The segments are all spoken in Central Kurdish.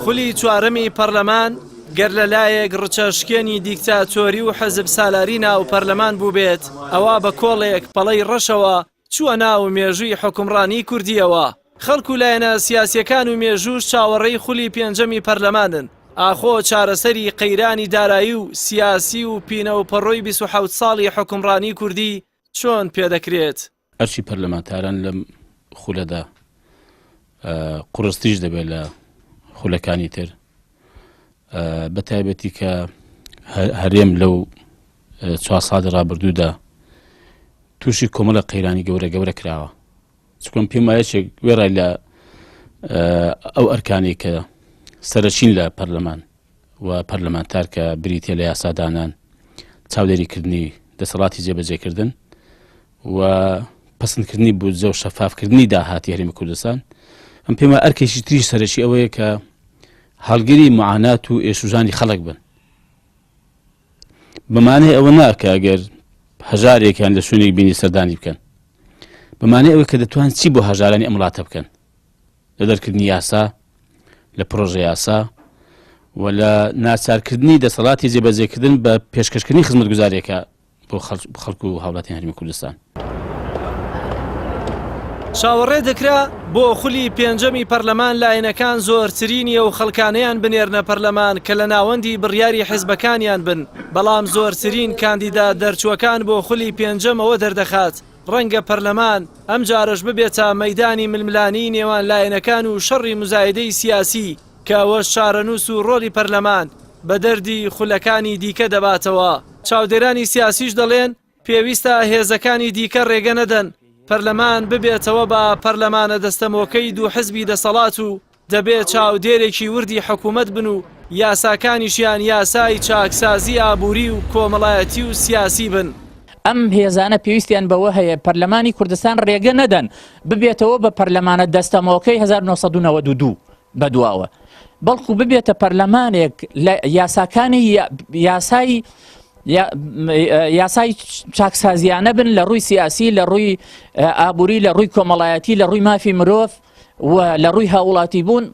خولی چوارەمی پەرلەمان گەر لەلایەک ڕچەشکێنی دیکتاتۆری و حەزب سالاری ناو پەرلەمان بوو بێت ئەوە بە کۆڵێک پەڵەی ڕەشەوە چووە ناو مێژووی حکومڕانی کوردیەوە. خەڵکو لایەنە سیاسیەکان و مێژووش چاوەڕێی خولی پێنجەمی پەرلەمانن. ئاخۆ چارەسەری قەیرانی دارایی و سیاسی و پینە و پەڕۆی 27 ساڵی حکومڕانی کوردی چۆن پێدەکرێت؟ ئەرچی پەرلەمانتاران لەم خولەدا قوڕستیش دەبێت لە خولەکانی تر، بە تایبەتی کە هەرێم لەو 4 ساڵی ڕابردوودا تووشی کۆمەڵە قەیرانی گەورە گەورە کراوە. چکۆم پێم وایە وێڕای لە ئەو ئەرکانی کە سەرچین لە پەرلەمان و پەرلەمانتار کە بریتە لە یاسادانان چاودێریکردنی دەسەڵاتی جێبەجێکردن و پەسەندکردنی بودجە و شەفافکردنی داهاتی هەرێمی کوردستان، ئەم پێم وایە ئەرکێکی تریش سەرەکی ئەوەیە کە هەڵگیری معانات و ئێشوژانی خەڵک بن. بەمانەی ئەوە ناکە ئەگەر هەژارێکیان لە شوێنێک بینی سەردانی بکەن، بەمانەی ئەوە کە دەتوان چی بۆ هەژارانی ئەم وڵاتە بکەن لە دەرکردنی یاسا، لە پرۆژە یاسا و لە ناچارکردنی دەسەڵاتی جێبەجێکردن بە پێشکەشکردنی خزمەتگوزاریەکە بۆ خەڵک و هاوڵاتی هەرێمی کوردستان. چاوەڕێ دەکرا بۆ خولی پێنجەمی پەرلەمان لایەنەکان زۆرترینیە و خەڵکانەیان بنێرنە پەرلەمان کە لە ناوەندی بڕیاری حیزبەکانیان بن، بەڵام زۆرترین کاندیدا دەرچووەکان بۆ خولی پێنجەمەوە دەردەخات ڕەنگە پەرلەمان ئەم جارش ببێتە مەیدانی ململانی نێوان لایەنەکان و شەڕی مزایدەی سیاسی کە ئەوەش چارەنووس و ڕۆلی پەرلەمان بە دەردی خولەکانی دیکە دەباتەوە. چاودێرانی سیاسیش دەڵێن پێویستە هێزەکانی دیکە ڕێگە نەدەن، پەرلەمان ببێتەوە بە پەرلەمانە دەستەمۆکەی دوو حزبی دەسەڵات و دەبێت چاودێرێکی وردی حکوومەت بن و یاساکانیشیان یاسای چاکسازی ئابووری و کۆمەڵایەتی و سیاسی بن. ئەم هێزانە پێویستیان بەوە هەیە پەرلەمانی کوردستان ڕێگە نەدەن ببێتەوە بە پەرلەمانە دەستەمۆکەی 1992 بەدواوە، بەڵکو ببێتە پەرلەمانێک لە یاساکانی یاسای چاکسازیانە بن لە ڕووی سیاسی، لە ڕووی ئابووری، لە ڕووی کۆمەڵایەتی، لە ڕووی مافی مرۆڤ و لە ڕووی هاوڵاتی بوون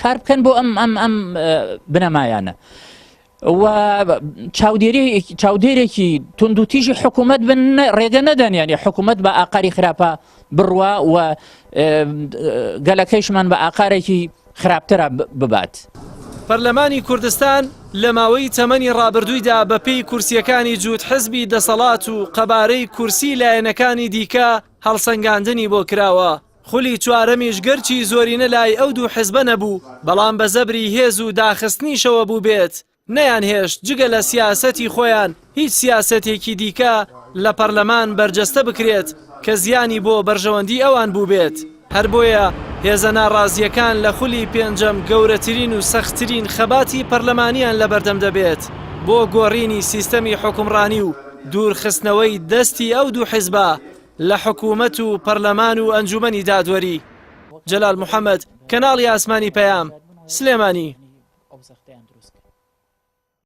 کار بکەن بۆ ئەم بنەمایانە. و چاودێرێکی توندوتیژی حکوومەت بن ڕێگە نەدەن، یعنی حکوومەت بە ئاقاری خراپە بڕوا و گەلەکەیشمان بە ئاقارێکی خراپترە ببات. پەرلەمانی کوردستان لە ماوەی تەمەنی ڕابردوویدا بەپێی کورسیەکانی جووت حزبی دەسەڵات و قەبارەی کورسی لایەنەکانی دیکە هەڵسەنگاندنی بۆ کراوە. خولی چوارەمیش گەرچی زۆرینە لای ئەو دوو حزبە نەبوو، بەڵام بە زەبری هێز و داخستنیشەوە بوو بێت. نەیان هێشت جگە لە سیاسەتی خۆیان هیچ سیاسەتێکی دیکە لە پەرلەمان بەرجەستە بکرێت کە زیانی بۆ بەرژەوەندی ئەوان بوو بێت. هەر بۆیە هێزە ناڕازیەکان لە خولی پێنجەم گەورەترین و سەختترین خەباتی پەرلەمانیان لەبەردەم دەبێت بۆ گۆڕینی سیستەمی حکومڕانی و دوورخستنەوەی دەستی ئەو دوو حیزبە لە حکوومەت و پەرلەمان و ئەنجومەنی دادوەری. جەلال محەممەد، کەناڵی ئاسمانی پەیام، سلێمانی.